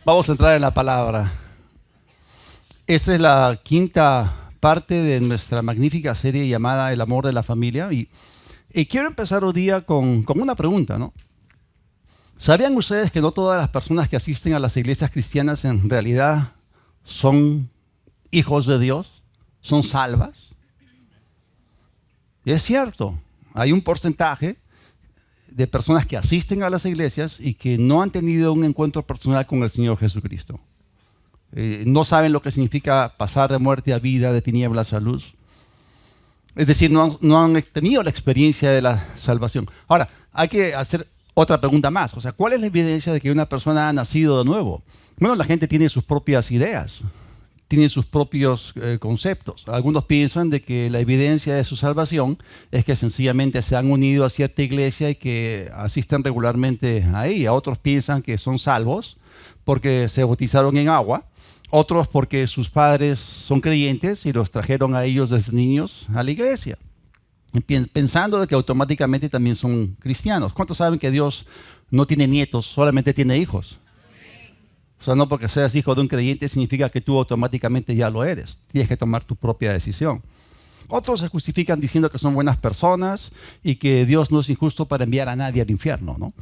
Vamos a entrar en la palabra. Esta es la quinta parte de nuestra magnífica serie llamada El amor de la familia. Y quiero empezar hoy día con una pregunta, ¿no? ¿Sabían ustedes que no todas las personas que asisten a las iglesias cristianas en realidad son hijos de Dios? ¿Son salvas? Y es cierto, hay un porcentaje de personas que asisten a las iglesias y que no han tenido un encuentro personal con el Señor Jesucristo. No saben lo que significa pasar de muerte a vida, de tinieblas a luz. Es decir, no han tenido la experiencia de la salvación. Ahora, hay que hacer otra pregunta más. O sea, ¿cuál es la evidencia de que una persona ha nacido de nuevo? Bueno, la gente tiene sus propias ideas, tiene sus propios conceptos. Algunos piensan de que la evidencia de su salvación es que sencillamente se han unido a cierta iglesia y que asisten regularmente ahí. Otros piensan que son salvos porque se bautizaron en agua. Otros porque sus padres son creyentes y los trajeron a ellos desde niños a la iglesia, pensando de que automáticamente también son cristianos. ¿Cuántos saben que Dios no tiene nietos, solamente tiene hijos? O sea, no porque seas hijo de un creyente significa que tú automáticamente ya lo eres. Tienes que tomar tu propia decisión. Otros se justifican diciendo que son buenas personas y que Dios no es injusto para enviar a nadie al infierno, ¿no?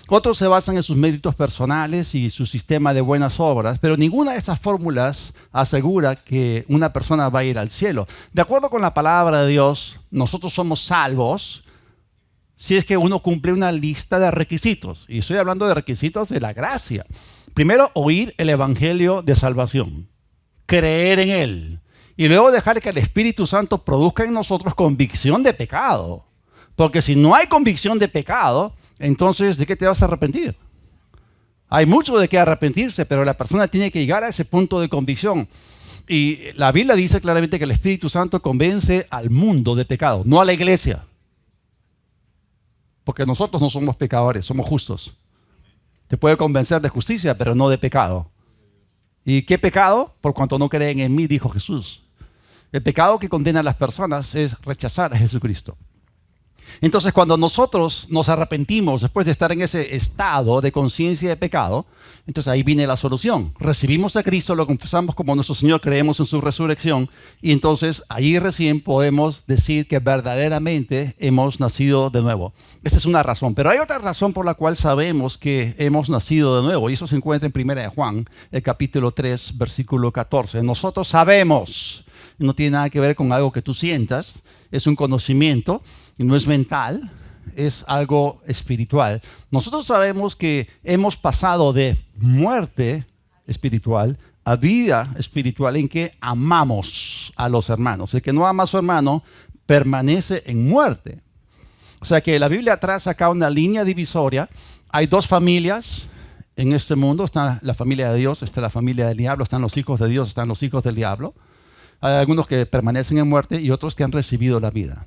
Otros se basan en sus méritos personales y su sistema de buenas obras, pero ninguna de esas fórmulas asegura que una persona va a ir al cielo. De acuerdo con la palabra de Dios, nosotros somos salvos si es que uno cumple una lista de requisitos. Y estoy hablando de requisitos de la gracia. Primero, oír el evangelio de salvación, creer en él, y luego dejar que el Espíritu Santo produzca en nosotros convicción de pecado. Porque si no hay convicción de pecado, entonces, ¿de qué te vas a arrepentir? Hay mucho de qué arrepentirse, pero la persona tiene que llegar a ese punto de convicción. Y la Biblia dice claramente que el Espíritu Santo convence al mundo de pecado, no a la iglesia. Porque nosotros no somos pecadores, somos justos. Te puede convencer de justicia, pero no de pecado. ¿Y qué pecado? Por cuanto no creen en mí, dijo Jesús. El pecado que condena a las personas es rechazar a Jesucristo. Entonces, cuando nosotros nos arrepentimos después de estar en ese estado de conciencia de pecado, entonces ahí viene la solución. Recibimos a Cristo, lo confesamos como nuestro Señor, creemos en su resurrección y entonces ahí recién podemos decir que verdaderamente hemos nacido de nuevo. Esa es una razón, pero hay otra razón por la cual sabemos que hemos nacido de nuevo y eso se encuentra en 1 de Juan, el capítulo 3, versículo 14. Nosotros sabemos, no tiene nada que ver con algo que tú sientas, es un conocimiento y no es mental, es algo espiritual. Nosotros sabemos que hemos pasado de muerte espiritual a vida espiritual en que amamos a los hermanos. El que no ama a su hermano permanece en muerte. O sea que la Biblia traza acá una línea divisoria. Hay dos familias en este mundo. Está la familia de Dios, está la familia del diablo, están los hijos de Dios, están los hijos del diablo. Hay algunos que permanecen en muerte y otros que han recibido la vida.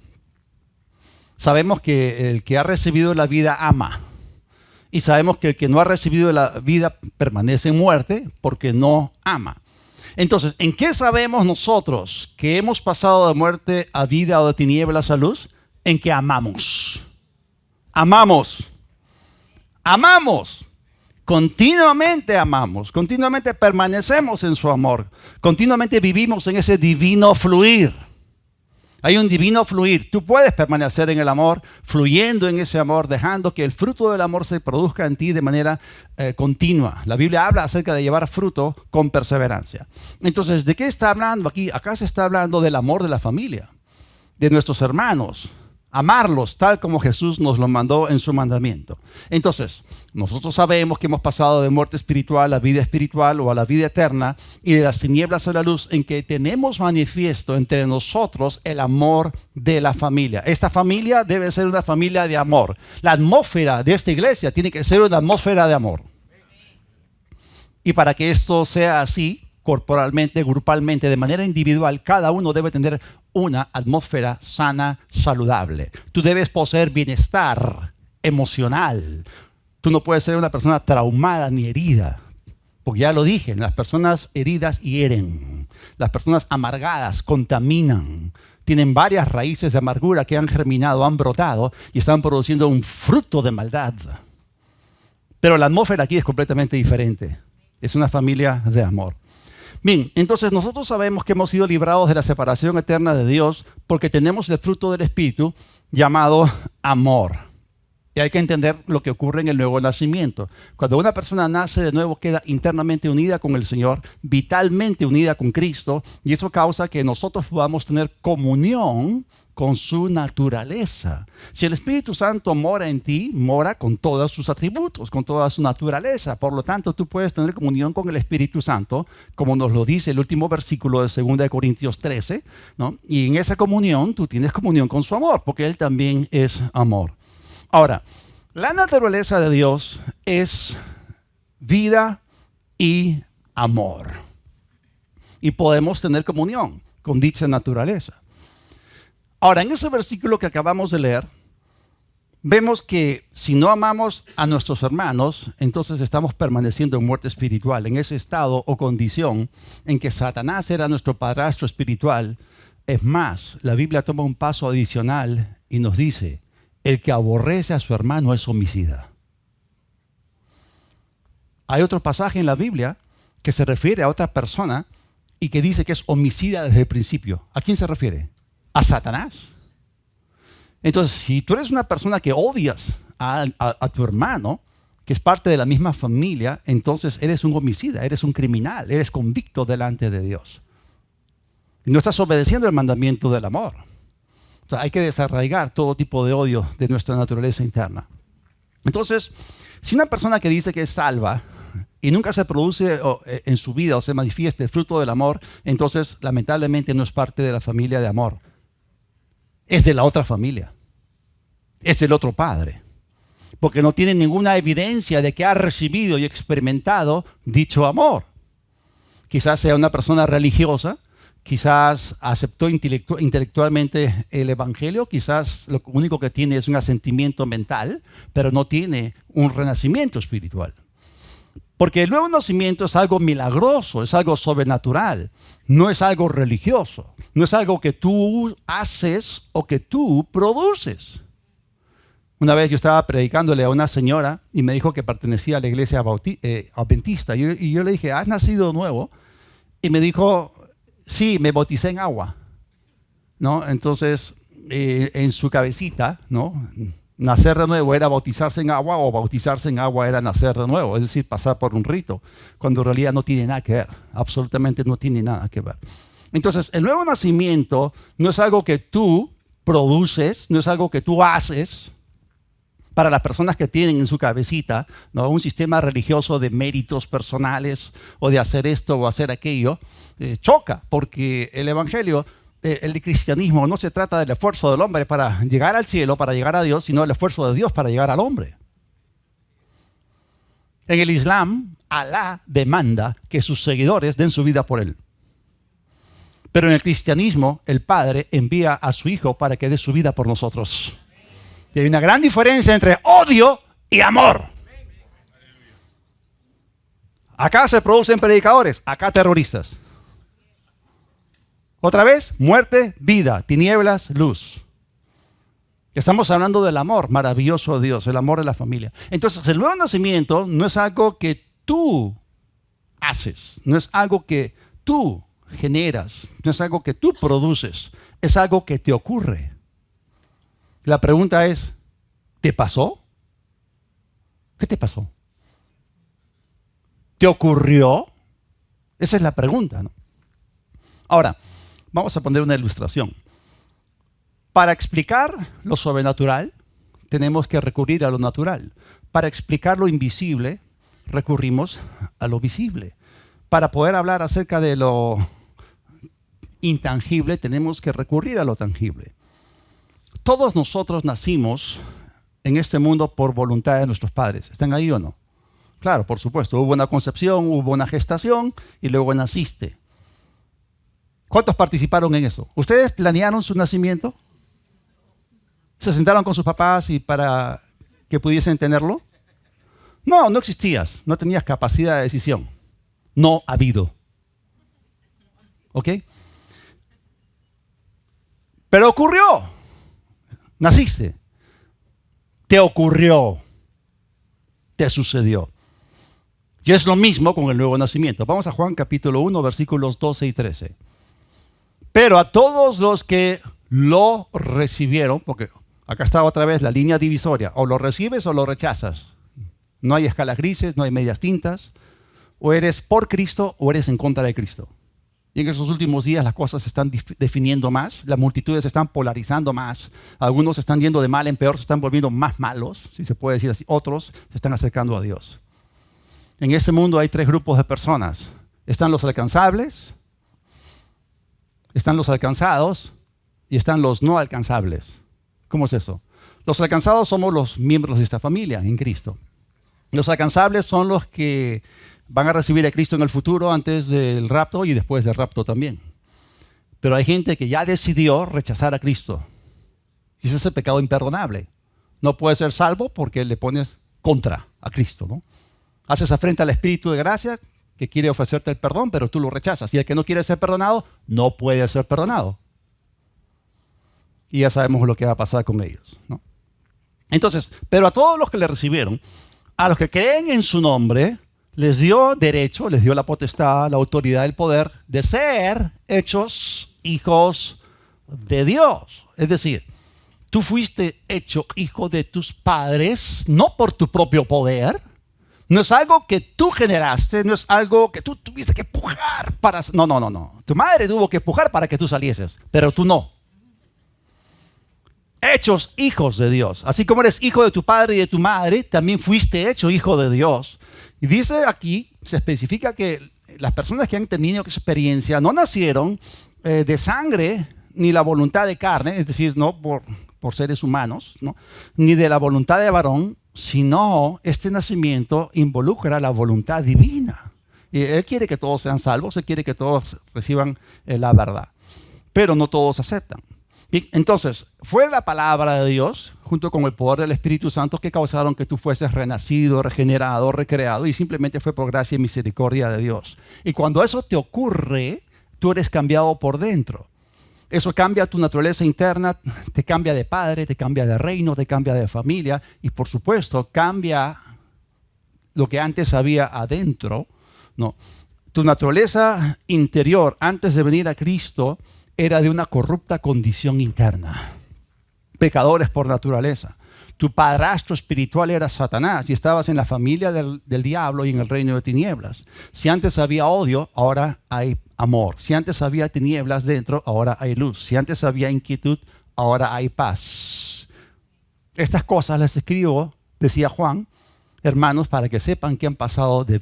Sabemos que el que ha recibido la vida ama. Y sabemos que el que no ha recibido la vida permanece en muerte porque no ama. Entonces, ¿en qué sabemos nosotros que hemos pasado de muerte a vida o de tinieblas a luz? En que amamos. Amamos. Amamos. Continuamente amamos. Continuamente permanecemos en su amor. Continuamente vivimos en ese divino fluir. Hay un divino fluir. Tú puedes permanecer en el amor, fluyendo en ese amor, dejando que el fruto del amor se produzca en ti de manera continua. La Biblia habla acerca de llevar fruto con perseverancia. Entonces, ¿de qué está hablando aquí? Acá se está hablando del amor de la familia, de nuestros hermanos. Amarlos tal como Jesús nos lo mandó en su mandamiento. Entonces, nosotros sabemos que hemos pasado de muerte espiritual a vida espiritual o a la vida eterna y de las tinieblas a la luz en que tenemos manifiesto entre nosotros el amor de la familia. Esta familia debe ser una familia de amor. La atmósfera de esta iglesia tiene que ser una atmósfera de amor. Y para que esto sea así, corporalmente, grupalmente, de manera individual, cada uno debe tener una atmósfera sana, saludable. Tú debes poseer bienestar emocional. Tú no puedes ser una persona traumada ni herida. Porque ya lo dije, las personas heridas hieren. Las personas amargadas contaminan. Tienen varias raíces de amargura que han germinado, han brotado y están produciendo un fruto de maldad. Pero la atmósfera aquí es completamente diferente. Es una familia de amor. Bien, entonces nosotros sabemos que hemos sido librados de la separación eterna de Dios porque tenemos el fruto del Espíritu llamado amor. Y hay que entender lo que ocurre en el nuevo nacimiento. Cuando una persona nace de nuevo, queda internamente unida con el Señor, vitalmente unida con Cristo, y eso causa que nosotros podamos tener comunión con su naturaleza. Si el Espíritu Santo mora en ti, mora con todos sus atributos, con toda su naturaleza. Por lo tanto, tú puedes tener comunión con el Espíritu Santo, como nos lo dice el último versículo de 2 Corintios 13, ¿no? Y en esa comunión, tú tienes comunión con su amor, porque Él también es amor. Ahora, la naturaleza de Dios es vida y amor. Y podemos tener comunión con dicha naturaleza. Ahora, en ese versículo que acabamos de leer, vemos que si no amamos a nuestros hermanos, entonces estamos permaneciendo en muerte espiritual, en ese estado o condición en que Satanás era nuestro padrastro espiritual. Es más, la Biblia toma un paso adicional y nos dice: el que aborrece a su hermano es homicida. Hay otro pasaje en la Biblia que se refiere a otra persona y que dice que es homicida desde el principio. ¿A quién se refiere? A Satanás. Entonces, si tú eres una persona que odias a tu hermano, que es parte de la misma familia, entonces eres un homicida, eres un criminal, eres convicto delante de Dios. Y no estás obedeciendo el mandamiento del amor. O sea, hay que desarraigar todo tipo de odio de nuestra naturaleza interna. Entonces, si una persona que dice que es salva y nunca se produce en su vida o se manifiesta el fruto del amor, entonces lamentablemente no es parte de la familia de amor. Es de la otra familia. Es del otro padre. Porque no tiene ninguna evidencia de que ha recibido y experimentado dicho amor. Quizás sea una persona religiosa, quizás aceptó intelectualmente el evangelio, quizás lo único que tiene es un asentimiento mental, pero no tiene un renacimiento espiritual. Porque el nuevo nacimiento es algo milagroso, es algo sobrenatural, no es algo religioso, no es algo que tú haces o que tú produces. Una vez yo estaba predicándole a una señora y me dijo que pertenecía a la iglesia adventista. Y yo le dije: ¿has nacido de nuevo? Y me dijo: sí, me bauticé en agua, ¿no? Entonces, en su cabecita, ¿no?, nacer de nuevo era bautizarse en agua, o bautizarse en agua era nacer de nuevo, es decir, pasar por un rito, cuando en realidad no tiene nada que ver, absolutamente no tiene nada que ver. Entonces, el nuevo nacimiento no es algo que tú produces, no es algo que tú haces. Para las personas que tienen en su cabecita, ¿no?, un sistema religioso de méritos personales o de hacer esto o hacer aquello, choca, porque el evangelio, el cristianismo, no se trata del esfuerzo del hombre para llegar al cielo, para llegar a Dios, sino el esfuerzo de Dios para llegar al hombre. En el Islam, Alá demanda que sus seguidores den su vida por él. Pero en el cristianismo, el Padre envía a su Hijo para que dé su vida por nosotros. Y hay una gran diferencia entre odio y amor. Acá se producen predicadores, acá terroristas. Otra vez, muerte, vida, tinieblas, luz. Estamos hablando del amor maravilloso de Dios, el amor de la familia. Entonces, el nuevo nacimiento no es algo que tú haces, no es algo que tú generas, no es algo que tú produces, es algo que te ocurre. La pregunta es: ¿te pasó? ¿Qué te pasó? ¿Te ocurrió? Esa es la pregunta, ¿no? Ahora, vamos a poner una ilustración. Para explicar lo sobrenatural, tenemos que recurrir a lo natural. Para explicar lo invisible, recurrimos a lo visible. Para poder hablar acerca de lo intangible, tenemos que recurrir a lo tangible. Todos nosotros nacimos en este mundo por voluntad de nuestros padres. ¿Están ahí o no? Claro, por supuesto. Hubo una concepción, hubo una gestación y luego naciste. ¿Cuántos participaron en eso? ¿Ustedes planearon su nacimiento? ¿Se sentaron con sus papás y para que pudiesen tenerlo? No, no existías. No tenías capacidad de decisión. No ha habido. ¿Ok? Pero ocurrió. Naciste. Te ocurrió. Te sucedió. Y es lo mismo con el nuevo nacimiento. Vamos a Juan capítulo 1, versículos 12 y 13. Pero a todos los que lo recibieron, porque acá está otra vez la línea divisoria, o lo recibes o lo rechazas. No hay escalas grises, no hay medias tintas. O eres por Cristo o eres en contra de Cristo. Y en esos últimos días las cosas se están definiendo más, las multitudes se están polarizando más, algunos se están yendo de mal en peor, se están volviendo más malos, si se puede decir así, otros se están acercando a Dios. En ese mundo hay tres grupos de personas. Están los alcanzables, están los alcanzados y están los no alcanzables. ¿Cómo es eso? Los alcanzados somos los miembros de esta familia en Cristo. Los alcanzables son los que van a recibir a Cristo en el futuro antes del rapto y después del rapto también. Pero hay gente que ya decidió rechazar a Cristo. Y ese es el pecado imperdonable. No puedes ser salvo porque le pones contra a Cristo, ¿no? Haces afrenta al Espíritu de gracia que quiere ofrecerte el perdón, pero tú lo rechazas. Y el que no quiere ser perdonado, no puede ser perdonado. Y ya sabemos lo que va a pasar con ellos, ¿no? Entonces, pero a todos los que le recibieron, a los que creen en su nombre, les dio derecho, les dio la potestad, la autoridad, el poder de ser hechos hijos de Dios. Es decir, tú fuiste hecho hijo de tus padres, no por tu propio poder. No es algo que tú generaste, no es algo que tú tuviste que pujar para... No. Tu madre tuvo que pujar para que tú salieses, pero tú no. Hechos hijos de Dios. Así como eres hijo de tu padre y de tu madre, también fuiste hecho hijo de Dios. Y dice aquí, se especifica que las personas que han tenido experiencia no nacieron de sangre ni la voluntad de carne, es decir, no por seres humanos, ¿no? Ni de la voluntad de varón, sino este nacimiento involucra la voluntad divina. Y Él quiere que todos sean salvos, Él quiere que todos reciban la verdad, pero no todos aceptan. Y entonces, fue la palabra de Dios, junto con el poder del Espíritu Santo, que causaron que tú fueses renacido, regenerado, recreado, y simplemente fue por gracia y misericordia de Dios. Y cuando eso te ocurre, tú eres cambiado por dentro. Eso cambia tu naturaleza interna, te cambia de padre, te cambia de reino, te cambia de familia, y por supuesto, cambia lo que antes había adentro, ¿no? Tu naturaleza interior, antes de venir a Cristo, era de una corrupta condición interna. Pecadores por naturaleza. Tu padrastro espiritual era Satanás y estabas en la familia del diablo y en el reino de tinieblas. Si antes había odio, ahora hay amor. Si antes había tinieblas dentro, ahora hay luz. Si antes había inquietud, ahora hay paz. Estas cosas las escribo, decía Juan, hermanos, para que sepan que han pasado de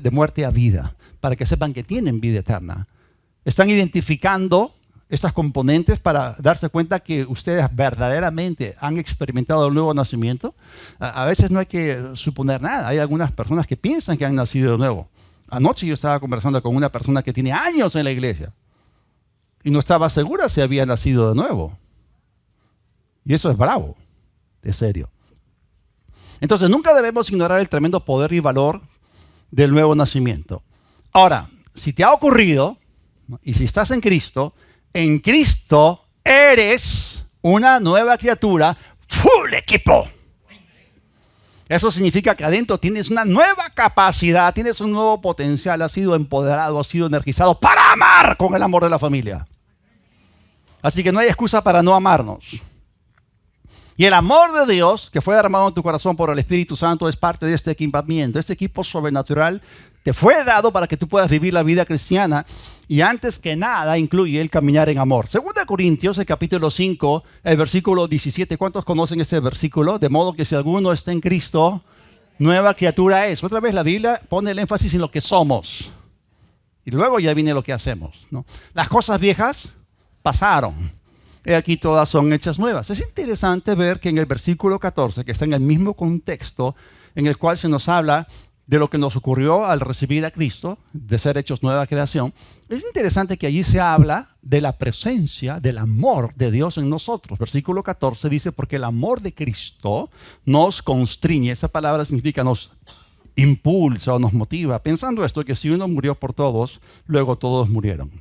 muerte a vida, para que sepan que tienen vida eterna. Están identificando estas componentes para darse cuenta que ustedes verdaderamente han experimentado el nuevo nacimiento. A veces no hay que suponer nada. Hay algunas personas que piensan que han nacido de nuevo. Anoche yo estaba conversando con una persona que tiene años en la iglesia y no estaba segura si había nacido de nuevo. Y eso es bravo, es serio. Entonces nunca debemos ignorar el tremendo poder y valor del nuevo nacimiento. Ahora, si te ha ocurrido, y si estás en Cristo eres una nueva criatura, full equipo. Eso significa que adentro tienes una nueva capacidad, tienes un nuevo potencial, has sido empoderado, has sido energizado para amar con el amor de la familia. Así que no hay excusa para no amarnos. Y el amor de Dios, que fue derramado en tu corazón por el Espíritu Santo, es parte de este equipamiento. Este equipo sobrenatural te fue dado para que tú puedas vivir la vida cristiana y antes que nada incluye el caminar en amor. Segunda Corintios, el capítulo 5, el versículo 17. ¿Cuántos conocen ese versículo? De modo que si alguno está en Cristo, nueva criatura es. Otra vez la Biblia pone el énfasis en lo que somos. Y luego ya viene lo que hacemos, ¿no? Las cosas viejas pasaron. He aquí todas son hechas nuevas. Es interesante ver que en el versículo 14, que está en el mismo contexto en el cual se nos habla de lo que nos ocurrió al recibir a Cristo, de ser hechos nueva creación, es interesante que allí se habla de la presencia del amor de Dios en nosotros. Versículo 14 dice, porque el amor de Cristo nos constriñe. Esa palabra significa nos impulsa o nos motiva, pensando esto, que si uno murió por todos, luego todos murieron.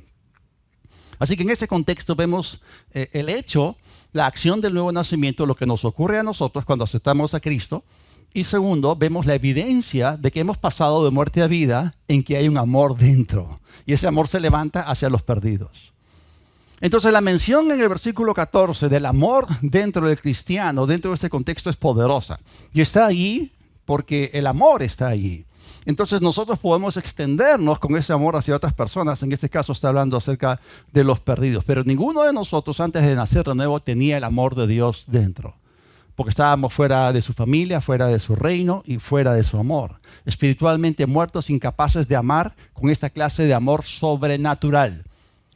Así que en ese contexto vemos el hecho, la acción del nuevo nacimiento, lo que nos ocurre a nosotros cuando aceptamos a Cristo. Y segundo, vemos la evidencia de que hemos pasado de muerte a vida en que hay un amor dentro. Y ese amor se levanta hacia los perdidos. Entonces la mención en el versículo 14 del amor dentro del cristiano, dentro de este contexto, es poderosa. Y está allí porque el amor está allí. Entonces nosotros podemos extendernos con ese amor hacia otras personas. En este caso está hablando acerca de los perdidos. Pero ninguno de nosotros antes de nacer de nuevo tenía el amor de Dios dentro. Porque estábamos fuera de su familia, fuera de su reino y fuera de su amor. Espiritualmente muertos, incapaces de amar con esta clase de amor sobrenatural.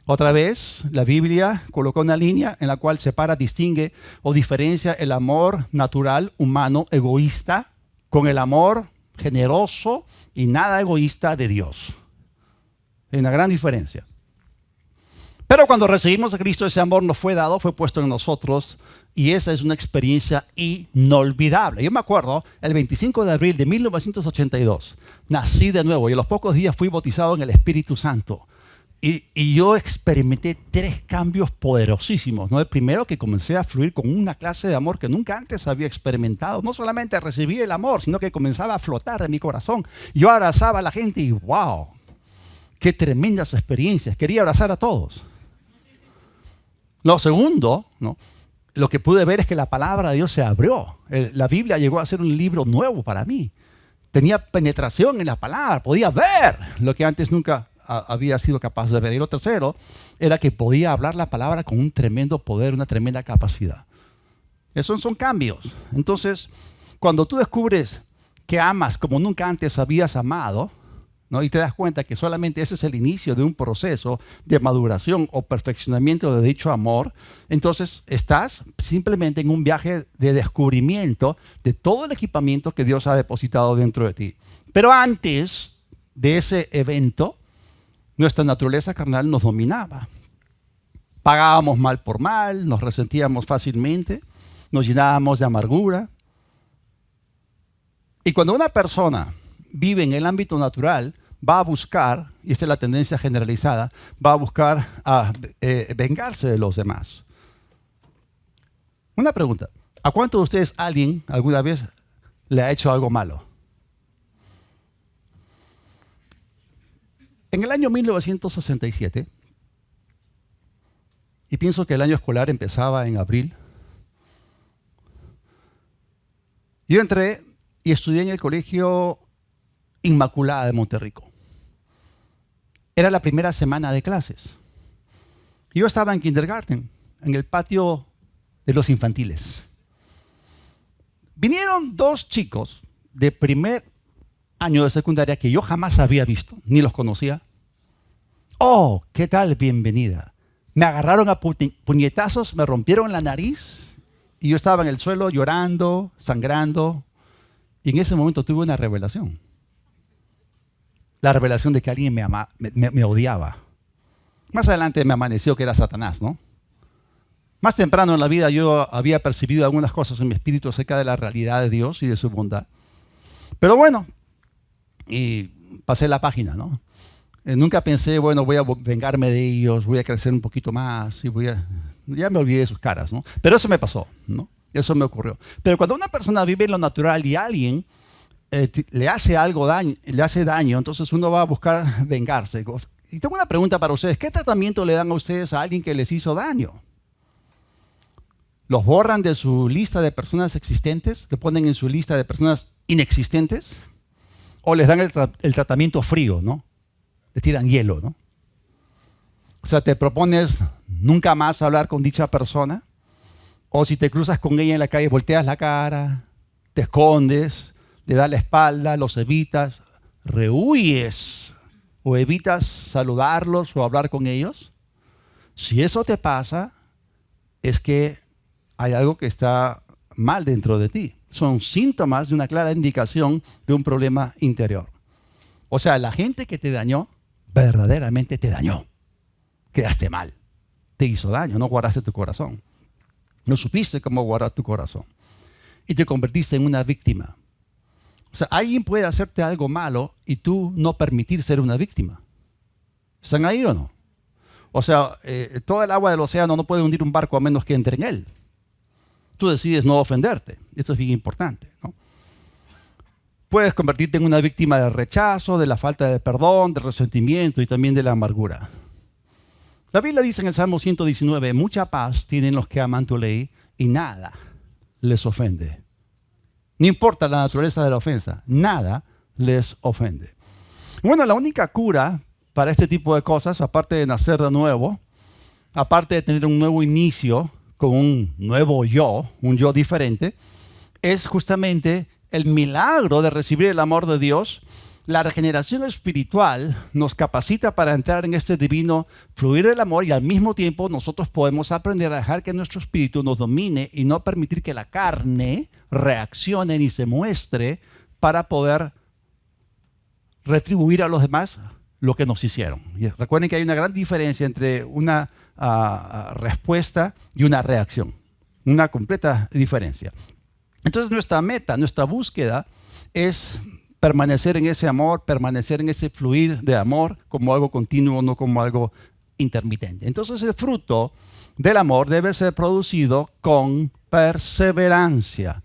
Otra vez, la Biblia colocó una línea en la cual separa, distingue o diferencia el amor natural, humano, egoísta, con el amor generoso y nada egoísta de Dios. Hay una gran diferencia. Pero cuando recibimos a Cristo, ese amor nos fue dado, fue puesto en nosotros, y esa es una experiencia inolvidable. Yo me acuerdo, el 25 de abril de 1982, nací de nuevo y a los pocos días fui bautizado en el Espíritu Santo. Y yo experimenté 3 cambios poderosísimos, ¿no? El primero, que comencé a fluir con una clase de amor que nunca antes había experimentado. No solamente recibí el amor, sino que comenzaba a flotar en mi corazón. Yo abrazaba a la gente y ¡wow! ¡Qué tremendas experiencias! Quería abrazar a todos. Lo segundo, ¿no? Lo que pude ver es que la palabra de Dios se abrió. La Biblia llegó a ser un libro nuevo para mí. Tenía penetración en la palabra, podía ver lo que antes nunca había sido capaz de ver. Y lo tercero era que podía hablar la palabra con un tremendo poder, una tremenda capacidad. Esos son cambios. Entonces, cuando tú descubres que amas como nunca antes habías amado, ¿no? Y te das cuenta que solamente ese es el inicio de un proceso de maduración o perfeccionamiento de dicho amor, entonces estás simplemente en un viaje de descubrimiento de todo el equipamiento que Dios ha depositado dentro de ti. Pero antes de ese evento, nuestra naturaleza carnal nos dominaba. Pagábamos mal por mal, nos resentíamos fácilmente, nos llenábamos de amargura. Y cuando una persona vive en el ámbito natural, va a buscar, y esta es la tendencia generalizada, va a buscar vengarse de los demás. Una pregunta, ¿a cuántos de ustedes alguien alguna vez le ha hecho algo malo? En el año 1967, y pienso que el año escolar empezaba en abril, yo entré y estudié en el colegio Inmaculada de Monterrico. Era la primera semana de clases. Yo estaba en kindergarten, en el patio de los infantiles. Vinieron 2 chicos de primer año de secundaria que yo jamás había visto, ni los conocía. Oh, ¿qué tal? Bienvenida. Me agarraron a puñetazos, me rompieron la nariz y yo estaba en el suelo llorando, sangrando. Y en ese momento tuve una revelación. La revelación de que alguien me odiaba. Más adelante me amaneció que era Satanás, ¿no? Más temprano en la vida yo había percibido algunas cosas en mi espíritu acerca de la realidad de Dios y de su bondad. Pero bueno, y pasé la página, ¿no? Nunca pensé, bueno, voy a vengarme de ellos, voy a crecer un poquito más y ya me olvidé de sus caras, ¿no? Pero eso me pasó, ¿no? Eso me ocurrió. Pero cuando una persona vive en lo natural y alguien le hace daño, entonces uno va a buscar vengarse. Y tengo una pregunta para ustedes. ¿Qué tratamiento le dan a ustedes a alguien que les hizo daño? ¿Los borran de su lista de personas existentes? ¿Le ponen en su lista de personas inexistentes? ¿O les dan el tratamiento frío, ¿no? Le tiran hielo, ¿no? O sea, te propones nunca más hablar con dicha persona. O si te cruzas con ella en la calle, volteas la cara, te escondes, le das la espalda, los evitas, rehuyes o evitas saludarlos o hablar con ellos. Si eso te pasa, es que hay algo que está mal dentro de ti. Son síntomas de una clara indicación de un problema interior. O sea, la gente que te dañó, verdaderamente te dañó. Quedaste mal. Te hizo daño, no guardaste tu corazón. No supiste cómo guardar tu corazón. Y te convertiste en una víctima. O sea, alguien puede hacerte algo malo y tú no permitir ser una víctima. ¿Están ahí o no? O sea, toda el agua del océano no puede hundir un barco a menos que entre en él. Tú decides no ofenderte. Esto es bien importante, ¿no? Puedes convertirte en una víctima del rechazo, de la falta de perdón, del resentimiento y también de la amargura. La Biblia dice en el Salmo 119, mucha paz tienen los que aman tu ley y nada les ofende. No importa la naturaleza de la ofensa, nada les ofende. Bueno, la única cura para este tipo de cosas, aparte de nacer de nuevo, aparte de tener un nuevo inicio con un nuevo yo, un yo diferente, es justamente el milagro de recibir el amor de Dios. La regeneración espiritual nos capacita para entrar en este divino fluir del amor y al mismo tiempo nosotros podemos aprender a dejar que nuestro espíritu nos domine y no permitir que la carne reaccione ni se muestre para poder retribuir a los demás lo que nos hicieron. Y recuerden que hay una gran diferencia entre una respuesta y una reacción. Una completa diferencia. Entonces nuestra meta, nuestra búsqueda es permanecer en ese amor, permanecer en ese fluir de amor como algo continuo, no como algo intermitente. Entonces el fruto del amor debe ser producido con perseverancia.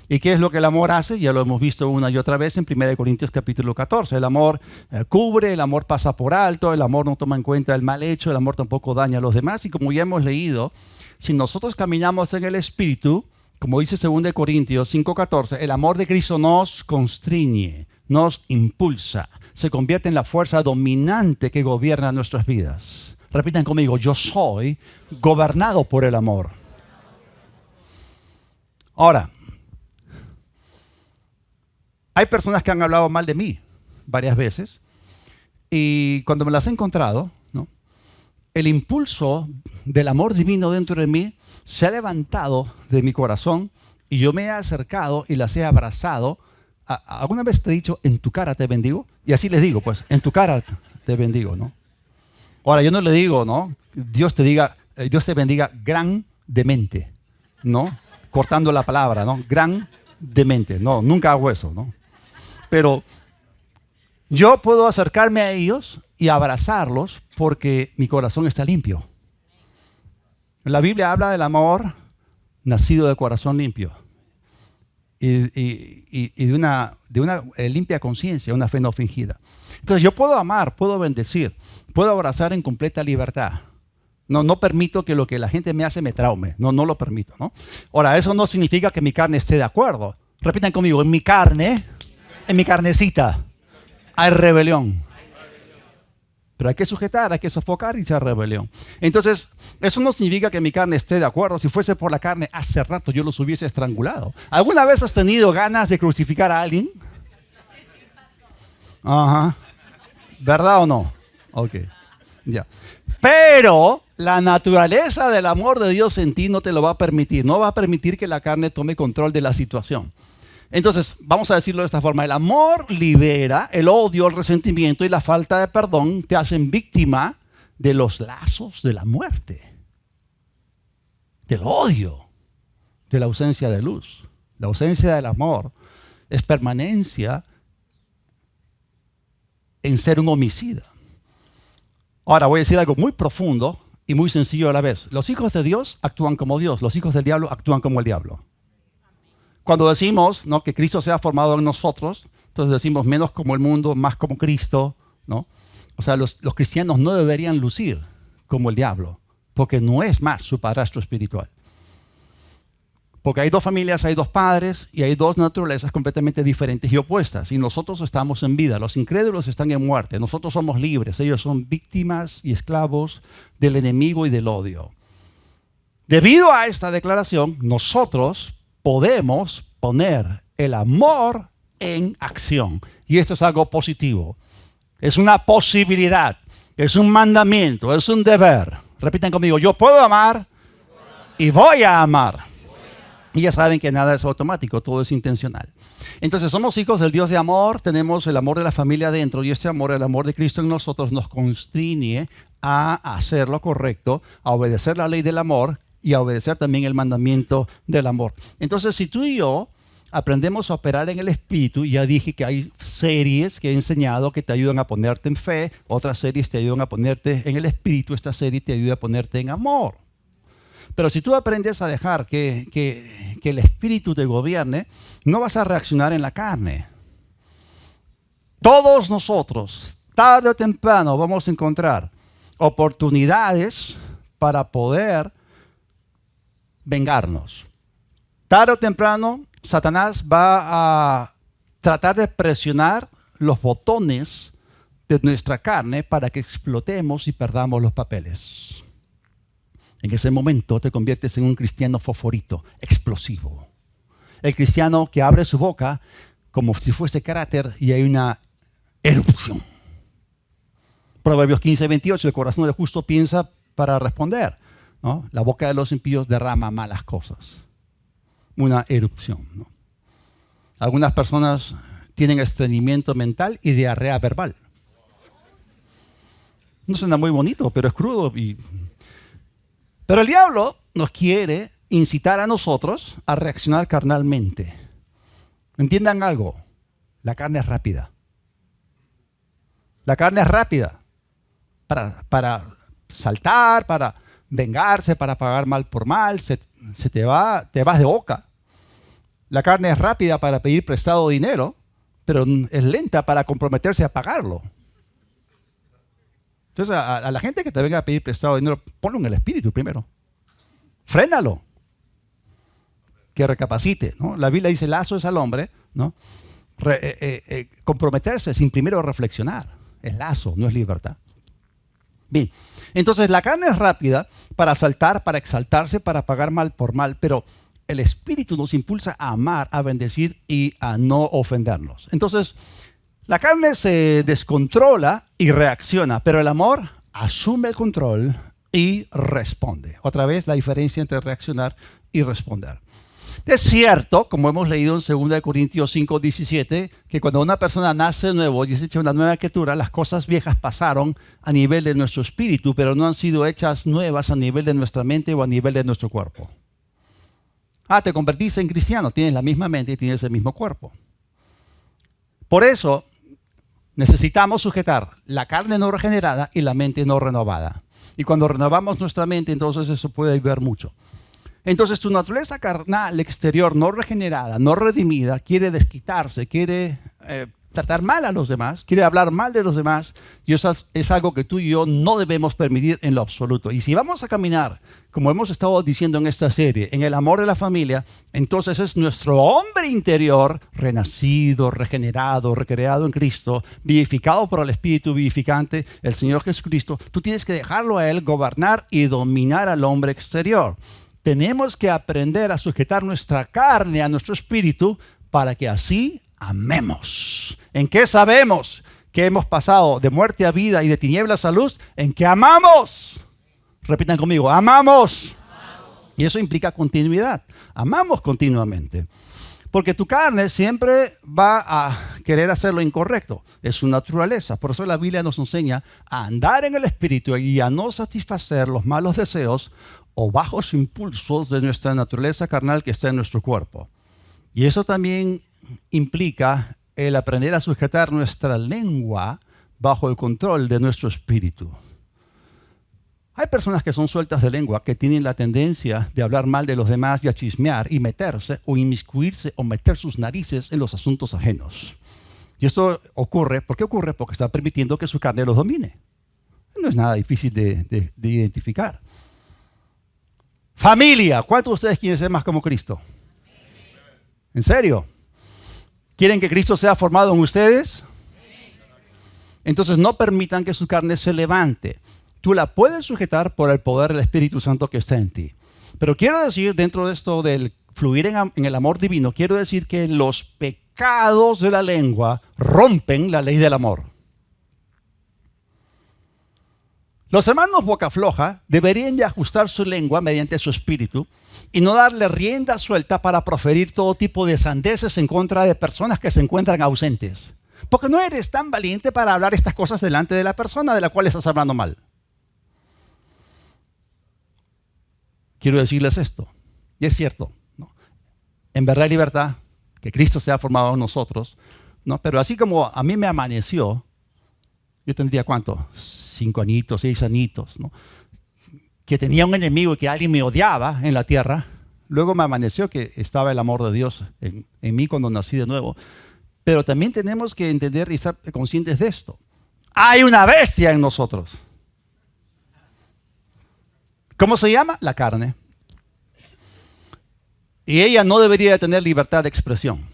¿Y qué es lo que el amor hace? Ya lo hemos visto una y otra vez en 1 Corintios capítulo 14. El amor cubre, el amor pasa por alto, el amor no toma en cuenta el mal hecho, el amor tampoco daña a los demás. Y como ya hemos leído, si nosotros caminamos en el Espíritu, como dice 2 Corintios 5:14, el amor de Cristo nos constriñe, nos impulsa, se convierte en la fuerza dominante que gobierna nuestras vidas. Repitan conmigo, yo soy gobernado por el amor. Ahora, hay personas que han hablado mal de mí varias veces y cuando me las he encontrado, ¿no?, el impulso del amor divino dentro de mí se ha levantado de mi corazón y yo me he acercado y las he abrazado. ¿Alguna vez te he dicho, en tu cara te bendigo? Y así les digo, pues, en tu cara te bendigo, ¿no? Ahora, yo no le digo, ¿no?, Dios te bendiga grandemente, ¿no? Cortando la palabra, ¿no? Grandemente. No, nunca hago eso, ¿no? Pero yo puedo acercarme a ellos y abrazarlos porque mi corazón está limpio. La Biblia habla del amor nacido de corazón limpio y de una limpia conciencia, una fe no fingida. Entonces yo puedo amar, puedo bendecir, puedo abrazar en completa libertad. No permito que lo que la gente me hace me traume. No lo permito, ¿no? Ahora, eso no significa que mi carne esté de acuerdo. Repitan conmigo, en mi carnecita, hay rebelión. Pero hay que sujetar, hay que sofocar dicha rebelión. Entonces, eso no significa que mi carne esté de acuerdo. Si fuese por la carne, hace rato yo los hubiese estrangulado. ¿Alguna vez has tenido ganas de crucificar a alguien? Ajá. ¿Verdad o no? Ok. Ya. Pero la naturaleza del amor de Dios en ti no te lo va a permitir. No va a permitir que la carne tome control de la situación. Entonces, vamos a decirlo de esta forma. El amor libera, el odio, el resentimiento y la falta de perdón te hacen víctima de los lazos de la muerte, del odio, de la ausencia de luz. La ausencia del amor es permanencia en ser un homicida. Ahora voy a decir algo muy profundo y muy sencillo a la vez. Los hijos de Dios actúan como Dios, los hijos del diablo actúan como el diablo. Cuando decimos, ¿no?, que Cristo sea formado en nosotros, entonces decimos menos como el mundo, más como Cristo, ¿no? O sea, los cristianos no deberían lucir como el diablo, porque no es más su padrastro espiritual. Porque hay dos familias, hay dos padres y hay dos naturalezas completamente diferentes y opuestas. Y nosotros estamos en vida, los incrédulos están en muerte, nosotros somos libres, ellos son víctimas y esclavos del enemigo y del odio. Debido a esta declaración, nosotros podemos poner el amor en acción. Y esto es algo positivo. Es una posibilidad, es un mandamiento, es un deber. Repiten conmigo, yo puedo amar y voy a amar. Y ya saben que nada es automático, todo es intencional. Entonces somos hijos del Dios de amor, tenemos el amor de la familia dentro y ese amor, el amor de Cristo en nosotros nos constriñe a hacer lo correcto, a obedecer la ley del amor y a obedecer también el mandamiento del amor. Entonces, si tú y yo aprendemos a operar en el Espíritu, ya dije que hay series que he enseñado que te ayudan a ponerte en fe, otras series te ayudan a ponerte en el Espíritu, esta serie te ayuda a ponerte en amor. Pero si tú aprendes a dejar que el Espíritu te gobierne, no vas a reaccionar en la carne. Todos nosotros, tarde o temprano, vamos a encontrar oportunidades para poder vengarnos. Tarde o temprano, Satanás va a tratar de presionar los botones de nuestra carne para que explotemos y perdamos los papeles. En ese momento te conviertes en un cristiano fosforito, explosivo. El cristiano que abre su boca como si fuese cráter y hay una erupción. Proverbios 15:28, el corazón del justo piensa para responder, ¿no? La boca de los impíos derrama malas cosas. Una erupción, ¿no? Algunas personas tienen estreñimiento mental y diarrea verbal. No suena muy bonito, pero es crudo. Pero el diablo nos quiere incitar a nosotros a reaccionar carnalmente. Entiendan algo, la carne es rápida. La carne es rápida para saltar, para vengarse, para pagar mal por mal, te vas de boca. La carne es rápida para pedir prestado dinero, pero es lenta para comprometerse a pagarlo. Entonces, a la gente que te venga a pedir prestado dinero, ponlo en el espíritu primero. Frénalo. Que recapacite, ¿no? La Biblia dice, lazo es al hombre, ¿no? Comprometerse sin primero reflexionar. Es lazo, no es libertad. Bien, entonces la carne es rápida para saltar, para exaltarse, para pagar mal por mal, pero el espíritu nos impulsa a amar, a bendecir y a no ofendernos. Entonces, la carne se descontrola y reacciona, pero el amor asume el control y responde. Otra vez la diferencia entre reaccionar y responder. Es cierto, como hemos leído en 2 Corintios 5:17, que cuando una persona nace de nuevo y es hecha una nueva criatura, las cosas viejas pasaron a nivel de nuestro espíritu, pero no han sido hechas nuevas a nivel de nuestra mente o a nivel de nuestro cuerpo. Te convertiste en cristiano, tienes la misma mente y tienes el mismo cuerpo. Por eso necesitamos sujetar la carne no regenerada y la mente no renovada. Y cuando renovamos nuestra mente, entonces eso puede ayudar mucho. Entonces tu naturaleza carnal exterior no regenerada, no redimida, quiere desquitarse, quiere tratar mal a los demás, quiere hablar mal de los demás, y eso es algo que tú y yo no debemos permitir en lo absoluto. Y si vamos a caminar, como hemos estado diciendo en esta serie, en el amor de la familia, entonces es nuestro hombre interior, renacido, regenerado, recreado en Cristo, vivificado por el Espíritu vivificante, el Señor Jesucristo. Tú tienes que dejarlo a Él gobernar y dominar al hombre exterior. Tenemos que aprender a sujetar nuestra carne a nuestro espíritu para que así amemos. ¿En qué sabemos que hemos pasado de muerte a vida y de tinieblas a luz? En que amamos. Repitan conmigo, amamos. Y eso implica continuidad. Amamos continuamente. Porque tu carne siempre va a querer hacer lo incorrecto. Es su naturaleza. Por eso la Biblia nos enseña a andar en el espíritu y a no satisfacer los malos deseos o bajos impulsos de nuestra naturaleza carnal que está en nuestro cuerpo. Y eso también implica el aprender a sujetar nuestra lengua bajo el control de nuestro espíritu. Hay personas que son sueltas de lengua, que tienen la tendencia de hablar mal de los demás y a chismear y meterse o inmiscuirse o meter sus narices en los asuntos ajenos. Y esto ocurre, ¿por qué ocurre? Porque está permitiendo que su carne los domine. No es nada difícil de identificar. Familia, ¿cuántos de ustedes quieren ser más como Cristo? ¿En serio? ¿Quieren que Cristo sea formado en ustedes? Entonces no permitan que su carne se levante. Tú la puedes sujetar por el poder del Espíritu Santo que está en ti. Pero quiero decir, dentro de esto del fluir en el amor divino, quiero decir que los pecados de la lengua rompen la ley del amor. Los hermanos boca floja deberían de ajustar su lengua mediante su espíritu y no darle rienda suelta para proferir todo tipo de sandeces en contra de personas que se encuentran ausentes. Porque no eres tan valiente para hablar estas cosas delante de la persona de la cual estás hablando mal. Quiero decirles esto, y es cierto, ¿no? En verdad y libertad, que Cristo se ha formado en nosotros, ¿no? Pero así como a mí me amaneció, yo tendría ¿cuánto? 5 añitos, 6 añitos, ¿no? Que tenía un enemigo y que alguien me odiaba en la tierra. Luego me amaneció que estaba el amor de Dios en mí cuando nací de nuevo. Pero también tenemos que entender y estar conscientes de esto. Hay una bestia en nosotros. ¿Cómo se llama? La carne. Y ella no debería tener libertad de expresión.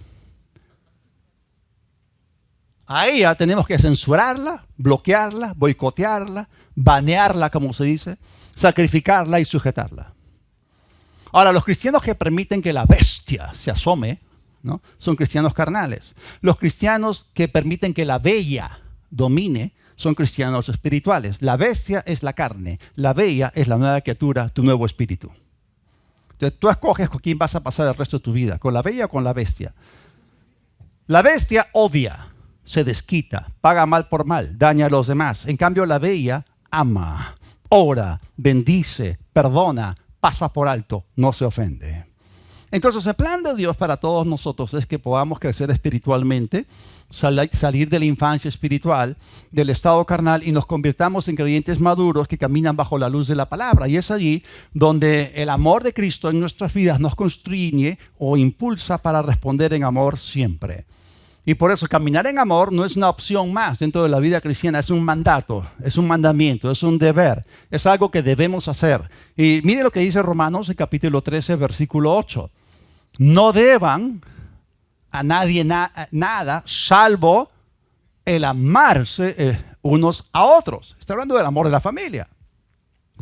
A ella tenemos que censurarla, bloquearla, boicotearla, banearla, como se dice, sacrificarla y sujetarla. Ahora, los cristianos que permiten que la bestia se asome, ¿no?, son cristianos carnales. Los cristianos que permiten que la bella domine son cristianos espirituales. La bestia es la carne, la bella es la nueva criatura, tu nuevo espíritu. Entonces, tú escoges con quién vas a pasar el resto de tu vida, con la bella o con la bestia. La bestia odia, se desquita, paga mal por mal, daña a los demás. En cambio, la bella ama, ora, bendice, perdona, pasa por alto, no se ofende. Entonces, el plan de Dios para todos nosotros es que podamos crecer espiritualmente, salir de la infancia espiritual, del estado carnal y nos convirtamos en creyentes maduros que caminan bajo la luz de la palabra. Y es allí donde el amor de Cristo en nuestras vidas nos constriñe o impulsa para responder en amor siempre. Y por eso caminar en amor no es una opción más dentro de la vida cristiana, es un mandato, es un mandamiento, es un deber, es algo que debemos hacer. Y mire lo que dice Romanos, el capítulo 13, versículo 8. No deban a nadie nada salvo el amarse unos a otros. Está hablando del amor de la familia.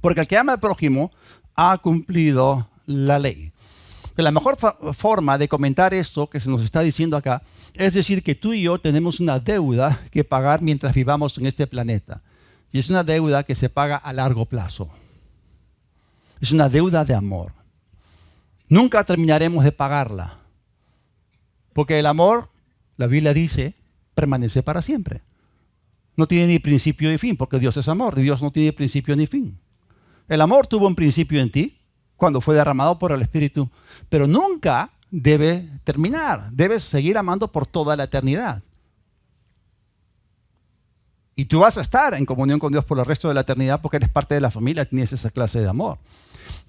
Porque el que ama al prójimo ha cumplido la ley. La mejor forma de comentar esto que se nos está diciendo acá es decir que tú y yo tenemos una deuda que pagar mientras vivamos en este planeta. Y es una deuda que se paga a largo plazo. Es una deuda de amor. Nunca terminaremos de pagarla. Porque el amor, la Biblia dice, permanece para siempre. No tiene ni principio ni fin, porque Dios es amor y Dios no tiene principio ni fin. El amor tuvo un principio en ti cuando fue derramado por el Espíritu, pero nunca debe terminar. Debes seguir amando por toda la eternidad. Y tú vas a estar en comunión con Dios por el resto de la eternidad porque eres parte de la familia, tienes esa clase de amor.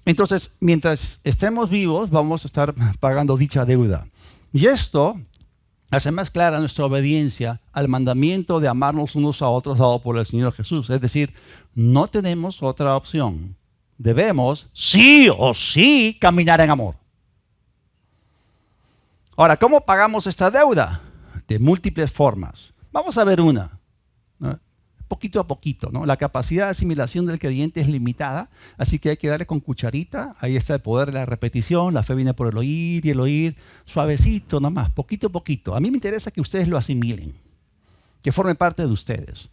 Entonces, mientras estemos vivos, vamos a estar pagando dicha deuda. Y esto hace más clara nuestra obediencia al mandamiento de amarnos unos a otros dado por el Señor Jesús. Es decir, no tenemos otra opción. Debemos, sí o sí, caminar en amor. Ahora, ¿cómo pagamos esta deuda? De múltiples formas. Vamos a ver una, ¿no? Poquito a poquito, ¿no? La capacidad de asimilación del creyente es limitada, así que hay que darle con cucharita. Ahí está el poder de la repetición. La fe viene por el oír y el oír suavecito nomás, poquito a poquito. A mí me interesa que ustedes lo asimilen, que forme parte de ustedes.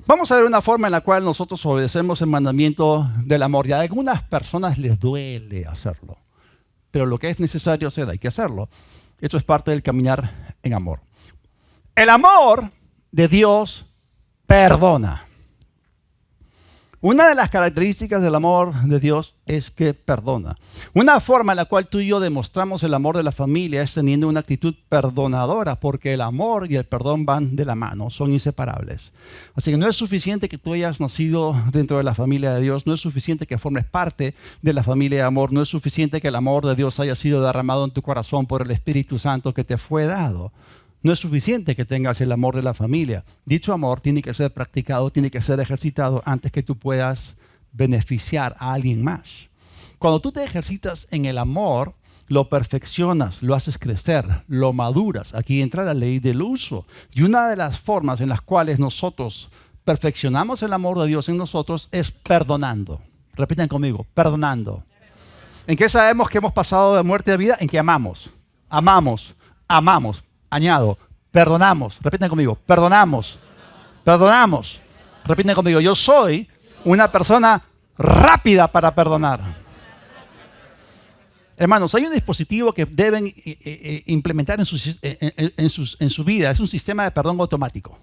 Vamos a ver una forma en la cual nosotros obedecemos el mandamiento del amor. Y a algunas personas les duele hacerlo, pero lo que es necesario hacer, hay que hacerlo. Esto es parte del caminar en amor. El amor de Dios perdona. Una de las características del amor de Dios es que perdona. Una forma en la cual tú y yo demostramos el amor de la familia es teniendo una actitud perdonadora, porque el amor y el perdón van de la mano, son inseparables. Así que no es suficiente que tú hayas nacido dentro de la familia de Dios, no es suficiente que formes parte de la familia de amor, no es suficiente que el amor de Dios haya sido derramado en tu corazón por el Espíritu Santo que te fue dado. No es suficiente que tengas el amor de la familia. Dicho amor tiene que ser practicado, tiene que ser ejercitado antes que tú puedas beneficiar a alguien más. Cuando tú te ejercitas en el amor, lo perfeccionas, lo haces crecer, lo maduras. Aquí entra la ley del uso. Y una de las formas en las cuales nosotros perfeccionamos el amor de Dios en nosotros es perdonando. Repitan conmigo, perdonando. ¿En qué sabemos que hemos pasado de muerte a vida? En que amamos. Amamos. Añado, perdonamos. Repiten conmigo, perdonamos. Repiten conmigo, yo soy una persona rápida para perdonar. Hermanos, hay un dispositivo que deben implementar en su vida. Es un sistema de perdón automático.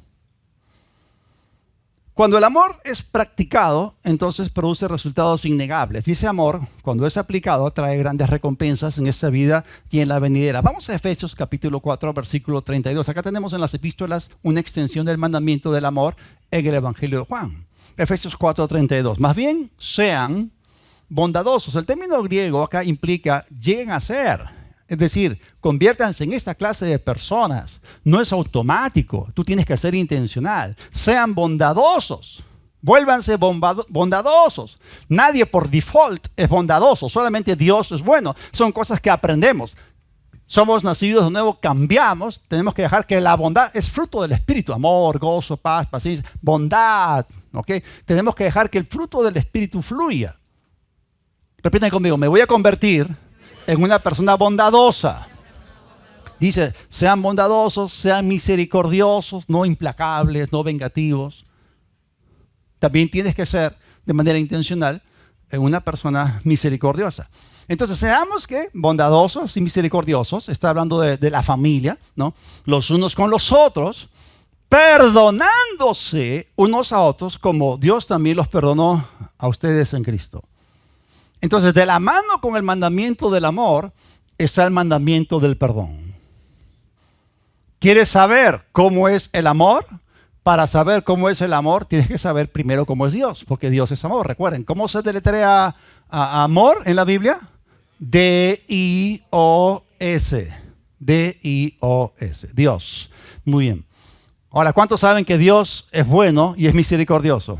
Cuando el amor es practicado, entonces produce resultados innegables. Y ese amor, cuando es aplicado, trae grandes recompensas en esta vida y en la venidera. Vamos a Efesios capítulo 4, versículo 32. Acá tenemos en las epístolas una extensión del mandamiento del amor en el Evangelio de Juan. Efesios 4, 32. Más bien, sean bondadosos. El término griego acá implica lleguen a ser. Es Es decir, conviértanse en esta clase de personas. No es automático. Tú tienes que ser intencional. Sean bondadosos. Vuélvanse bondadosos. Nadie por default es bondadoso. Solamente Dios es bueno. Son cosas que aprendemos. Somos nacidos de nuevo, cambiamos. Tenemos que dejar que la bondad es fruto del Espíritu. Amor, gozo, paz, paciencia, bondad. ¿Okay? Tenemos que dejar que el fruto del Espíritu fluya. Repiten conmigo, me voy a convertir en una persona bondadosa. Dice, sean bondadosos, sean misericordiosos, no implacables, no vengativos. También tienes que ser de manera intencional una persona misericordiosa. Entonces, seamos que bondadosos y misericordiosos, está hablando de la familia, ¿no? Los unos con los otros, perdonándose unos a otros como Dios también los perdonó a ustedes en Cristo. Entonces, de la mano con el mandamiento del amor está el mandamiento del perdón. ¿Quieres saber cómo es el amor? Para saber cómo es el amor, tienes que saber primero cómo es Dios, porque Dios es amor. Recuerden, ¿cómo se deletrea a amor en la Biblia? D-I-O-S. D-I-O-S. Dios. Muy bien. Ahora, ¿cuántos saben que Dios es bueno y es misericordioso?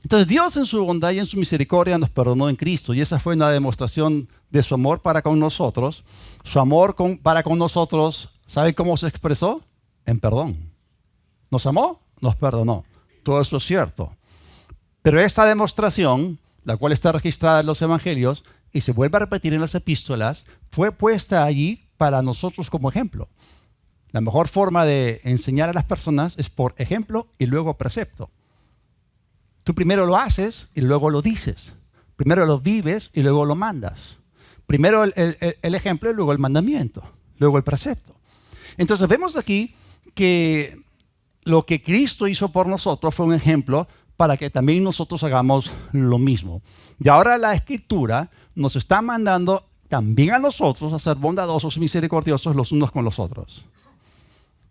Entonces, Dios en su bondad y en su misericordia nos perdonó en Cristo. Y esa fue una demostración de su amor para con nosotros. Su amor para con nosotros, ¿saben cómo se expresó? En perdón. Nos amó, nos perdonó. Todo eso es cierto. Pero esta demostración, la cual está registrada en los evangelios y se vuelve a repetir en las epístolas, fue puesta allí para nosotros como ejemplo. La mejor forma de enseñar a las personas es por ejemplo y luego precepto. Tú primero lo haces y luego lo dices. Primero lo vives y luego lo mandas. Primero el ejemplo y luego el mandamiento. Luego el precepto. Entonces vemos aquí que lo que Cristo hizo por nosotros fue un ejemplo para que también nosotros hagamos lo mismo. Y ahora la Escritura nos está mandando también a nosotros a ser bondadosos y misericordiosos los unos con los otros.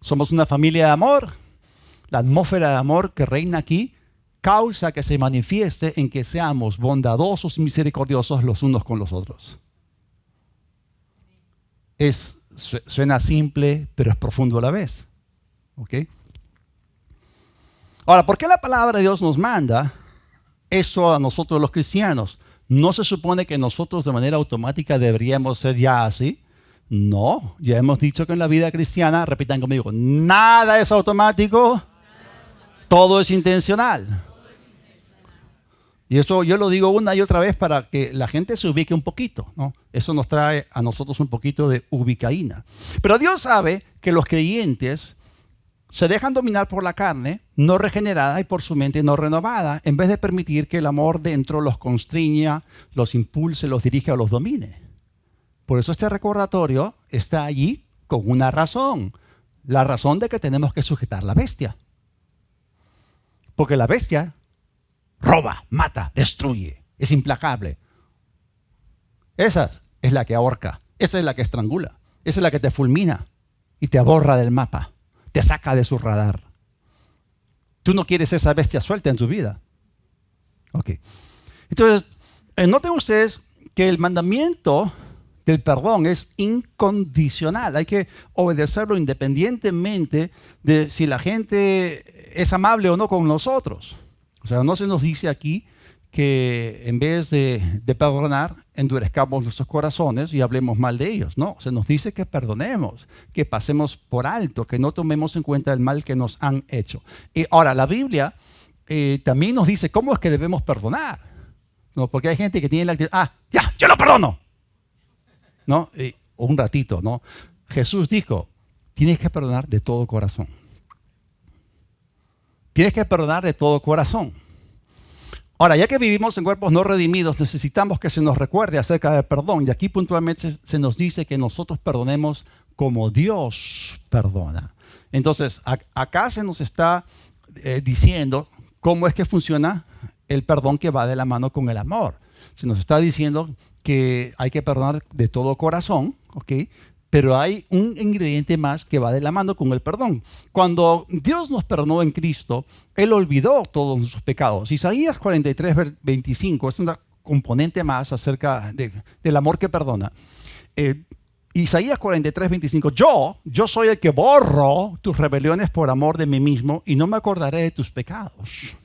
Somos una familia de amor. La atmósfera de amor que reina aquí causa que se manifieste en que seamos bondadosos y misericordiosos los unos con los otros. Suena simple, pero es profundo a la vez. ¿Ok? Ahora, ¿por qué la palabra de Dios nos manda eso a nosotros los cristianos? ¿No se supone que nosotros de manera automática deberíamos ser ya así? No, ya hemos dicho que en la vida cristiana, repitan conmigo, nada es automático, todo es intencional. Y eso yo lo digo una y otra vez para que la gente se ubique un poquito, ¿no? Eso nos trae a nosotros un poquito de ubicaína. Pero Dios sabe que los creyentes se dejan dominar por la carne no regenerada y por su mente no renovada, en vez de permitir que el amor dentro los constriña, los impulse, los dirija o los domine. Por eso este recordatorio está allí con una razón. La razón de que tenemos que sujetar la bestia. Porque la bestia roba, mata, destruye, es implacable. Esa es la que ahorca, esa es la que estrangula, esa es la que te fulmina y te borra del mapa. Te saca de su radar. Tú no quieres esa bestia suelta en tu vida. Ok. Entonces, noten ustedes que el mandamiento del perdón es incondicional. Hay que obedecerlo independientemente de si la gente es amable o no con nosotros. O sea, no se nos dice aquí que en vez de perdonar, endurezcamos nuestros corazones y hablemos mal de ellos. No, se nos dice que perdonemos, que pasemos por alto, que no tomemos en cuenta el mal que nos han hecho. Y ahora, la Biblia también nos dice cómo es que debemos perdonar. ¿No? Porque hay gente que tiene la actitud, ya, yo lo perdono. ¿No? Un ratito, ¿no? Jesús dijo, tienes que perdonar de todo corazón. Tienes que perdonar de todo corazón. Ahora, ya que vivimos en cuerpos no redimidos, necesitamos que se nos recuerde acerca del perdón. Y aquí puntualmente se nos dice que nosotros perdonemos como Dios perdona. Entonces, acá se nos está diciendo cómo es que funciona el perdón que va de la mano con el amor. Se nos está diciendo que hay que perdonar de todo corazón, ¿ok? Pero hay un ingrediente más que va de la mano con el perdón. Cuando Dios nos perdonó en Cristo, Él olvidó todos sus pecados. Isaías 43, 25 es un componente más acerca del amor que perdona. Isaías 43, 25. Yo soy el que borro tus rebeliones por amor de mí mismo y no me acordaré de tus pecados.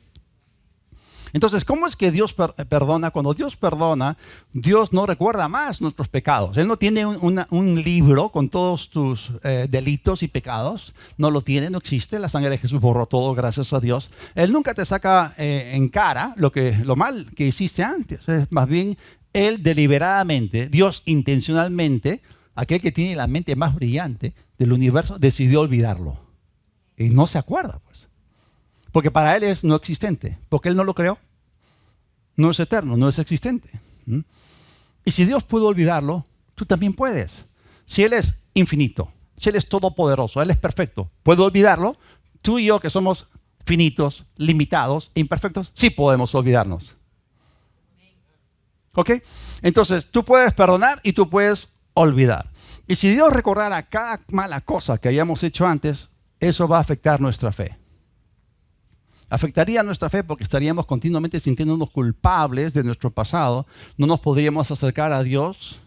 Entonces, ¿cómo es que Dios perdona? Cuando Dios perdona, Dios no recuerda más nuestros pecados. Él no tiene un libro con todos tus delitos y pecados. No lo tiene, no existe. La sangre de Jesús borró todo, gracias a Dios. Él nunca te saca en cara lo mal que hiciste antes. Más bien, Él deliberadamente, Dios intencionalmente, aquel que tiene la mente más brillante del universo, decidió olvidarlo. Y no se acuerda, pues. Porque para Él es no existente. Porque Él no lo creó. No es eterno, no es existente. Y si Dios pudo olvidarlo, tú también puedes. Si Él es infinito, si Él es todopoderoso, Él es perfecto, ¿puede olvidarlo? Tú y yo, que somos finitos, limitados, imperfectos, sí podemos olvidarnos. ¿Ok? Entonces, tú puedes perdonar y tú puedes olvidar. Y si Dios recordara cada mala cosa que hayamos hecho antes, eso va a afectar nuestra fe. Afectaría nuestra fe porque estaríamos continuamente sintiéndonos culpables de nuestro pasado. No nos podríamos acercar a Dios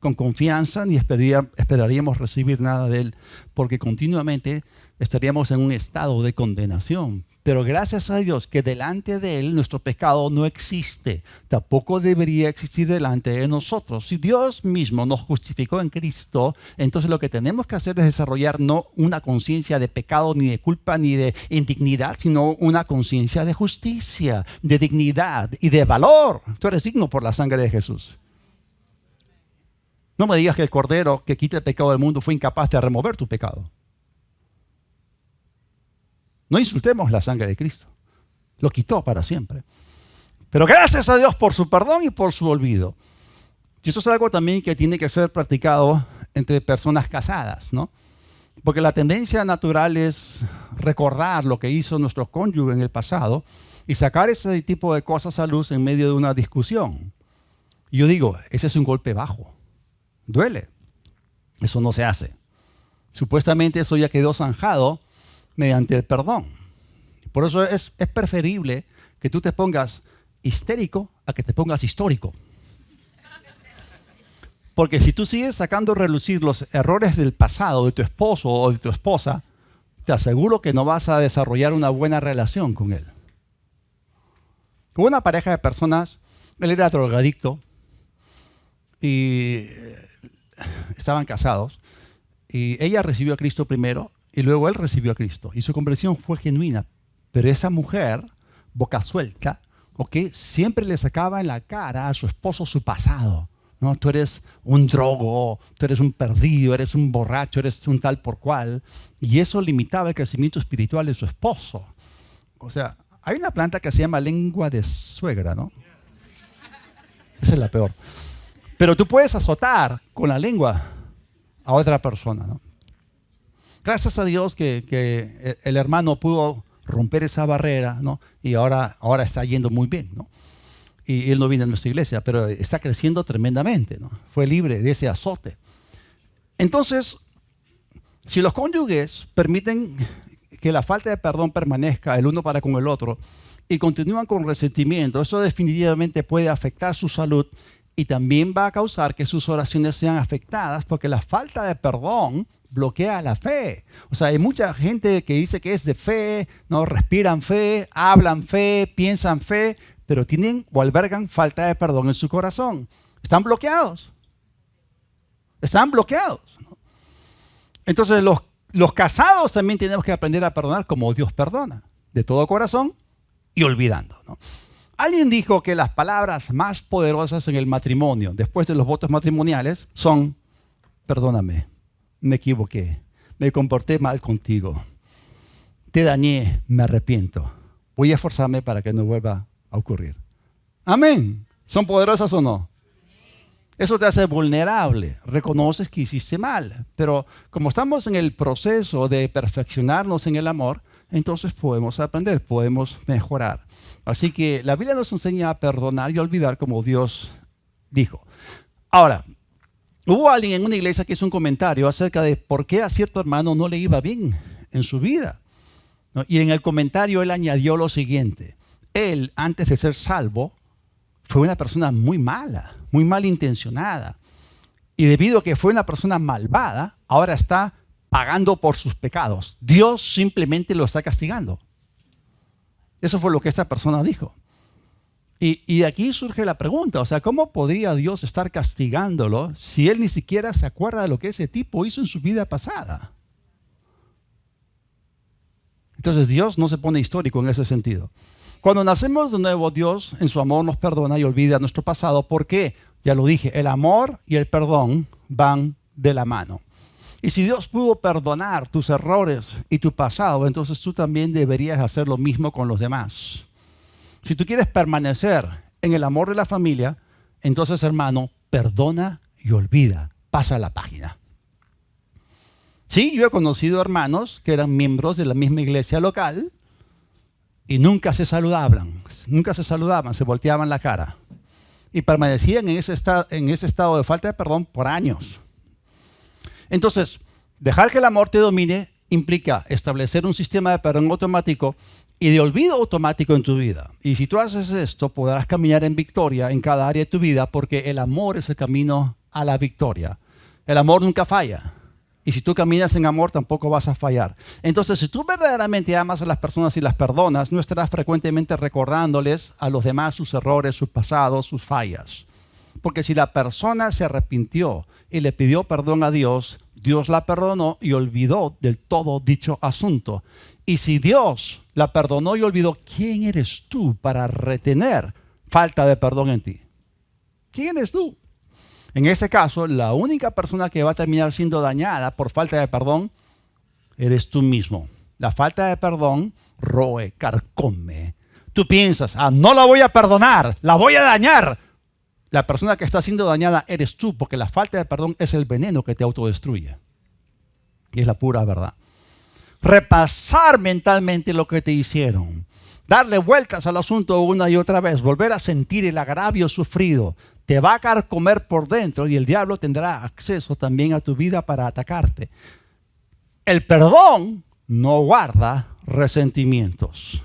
con confianza ni esperaríamos recibir nada de Él porque continuamente estaríamos en un estado de condenación. Pero gracias a Dios que delante de Él nuestro pecado no existe. Tampoco debería existir delante de nosotros. Si Dios mismo nos justificó en Cristo, entonces lo que tenemos que hacer es desarrollar no una conciencia de pecado, ni de culpa, ni de indignidad, sino una conciencia de justicia, de dignidad y de valor. Tú eres digno por la sangre de Jesús. No me digas que el Cordero que quita el pecado del mundo fue incapaz de remover tu pecado. No insultemos la sangre de Cristo. Lo quitó para siempre. Pero gracias a Dios por su perdón y por su olvido. Y eso es algo también que tiene que ser practicado entre personas casadas, ¿no? Porque la tendencia natural es recordar lo que hizo nuestro cónyuge en el pasado y sacar ese tipo de cosas a luz en medio de una discusión. Y yo digo, ese es un golpe bajo. Duele. Eso no se hace. Supuestamente eso ya quedó zanjado mediante el perdón. Por eso es preferible que tú te pongas histérico a que te pongas histórico. Porque si tú sigues sacando a relucir los errores del pasado de tu esposo o de tu esposa, te aseguro que no vas a desarrollar una buena relación con él. Hubo una pareja de personas, él era drogadicto y estaban casados y ella recibió a Cristo primero y luego él recibió a Cristo y su conversión fue genuina. Pero esa mujer, boca suelta, siempre le sacaba en la cara a su esposo su pasado. No, tú eres un drogo, tú eres un perdido, eres un borracho, eres un tal por cual. Y eso limitaba el crecimiento espiritual de su esposo. O sea, hay una planta que se llama lengua de suegra, ¿no? Esa es la peor. Pero tú puedes azotar con la lengua a otra persona, ¿no? Gracias a Dios que el hermano pudo romper esa barrera, ¿no? Y ahora está yendo muy bien, ¿no? Y él no viene a nuestra iglesia, pero está creciendo tremendamente, ¿no? Fue libre de ese azote. Entonces, si los cónyuges permiten que la falta de perdón permanezca el uno para con el otro y continúan con resentimiento, eso definitivamente puede afectar su salud y también va a causar que sus oraciones sean afectadas porque la falta de perdón bloquea la fe. O sea, hay mucha gente que dice que es de fe, ¿no? Respiran fe, hablan fe, piensan fe, pero tienen o albergan falta de perdón en su corazón. Están bloqueados. Están bloqueados, ¿no? Entonces, los casados también tenemos que aprender a perdonar como Dios perdona, de todo corazón y olvidando, ¿no? Alguien dijo que las palabras más poderosas en el matrimonio, después de los votos matrimoniales, son: perdóname, me equivoqué, me comporté mal contigo, te dañé, me arrepiento, voy a esforzarme para que no vuelva a ocurrir. Amén. ¿Son poderosas o no? Eso te hace vulnerable, reconoces que hiciste mal, pero como estamos en el proceso de perfeccionarnos en el amor, entonces podemos aprender, podemos mejorar. Así que la Biblia nos enseña a perdonar y a olvidar como Dios dijo. Ahora, hubo alguien en una iglesia que hizo un comentario acerca de por qué a cierto hermano no le iba bien en su vida, ¿no? Y en el comentario él añadió lo siguiente: él, antes de ser salvo, fue una persona muy mala, muy malintencionada. Y debido a que fue una persona malvada, ahora está pagando por sus pecados. Dios simplemente lo está castigando. Eso fue lo que esta persona dijo. Y de aquí surge la pregunta, o sea, ¿cómo podría Dios estar castigándolo si él ni siquiera se acuerda de lo que ese tipo hizo en su vida pasada? Entonces Dios no se pone histórico en ese sentido. Cuando nacemos de nuevo, Dios en su amor nos perdona y olvida nuestro pasado. ¿Por qué? Ya lo dije, el amor y el perdón van de la mano. Y si Dios pudo perdonar tus errores y tu pasado, entonces tú también deberías hacer lo mismo con los demás. Si tú quieres permanecer en el amor de la familia, entonces, hermano, perdona y olvida. Pasa la página. Sí, yo he conocido hermanos que eran miembros de la misma iglesia local y nunca se saludaban, se volteaban la cara y permanecían en ese estado de falta de perdón por años. Entonces, dejar que el amor te domine implica establecer un sistema de perdón automático y de olvido automático en tu vida. Y si tú haces esto, podrás caminar en victoria en cada área de tu vida, porque el amor es el camino a la victoria. El amor nunca falla. Y si tú caminas en amor, tampoco vas a fallar. Entonces, si tú verdaderamente amas a las personas y las perdonas, no estarás frecuentemente recordándoles a los demás sus errores, sus pasados, sus fallas. Porque si la persona se arrepintió y le pidió perdón a Dios, Dios la perdonó y olvidó del todo dicho asunto. Y si Dios la perdonó y olvidó, ¿quién eres tú para retener falta de perdón en ti? ¿Quién eres tú? En ese caso, la única persona que va a terminar siendo dañada por falta de perdón eres tú mismo. La falta de perdón roe, carcome. Tú piensas, no la voy a perdonar, la voy a dañar. La persona que está siendo dañada eres tú, porque la falta de perdón es el veneno que te autodestruye. Y es la pura verdad. Repasar mentalmente lo que te hicieron. Darle vueltas al asunto una y otra vez. Volver a sentir el agravio sufrido. Te va a carcomer por dentro y el diablo tendrá acceso también a tu vida para atacarte. El perdón no guarda resentimientos.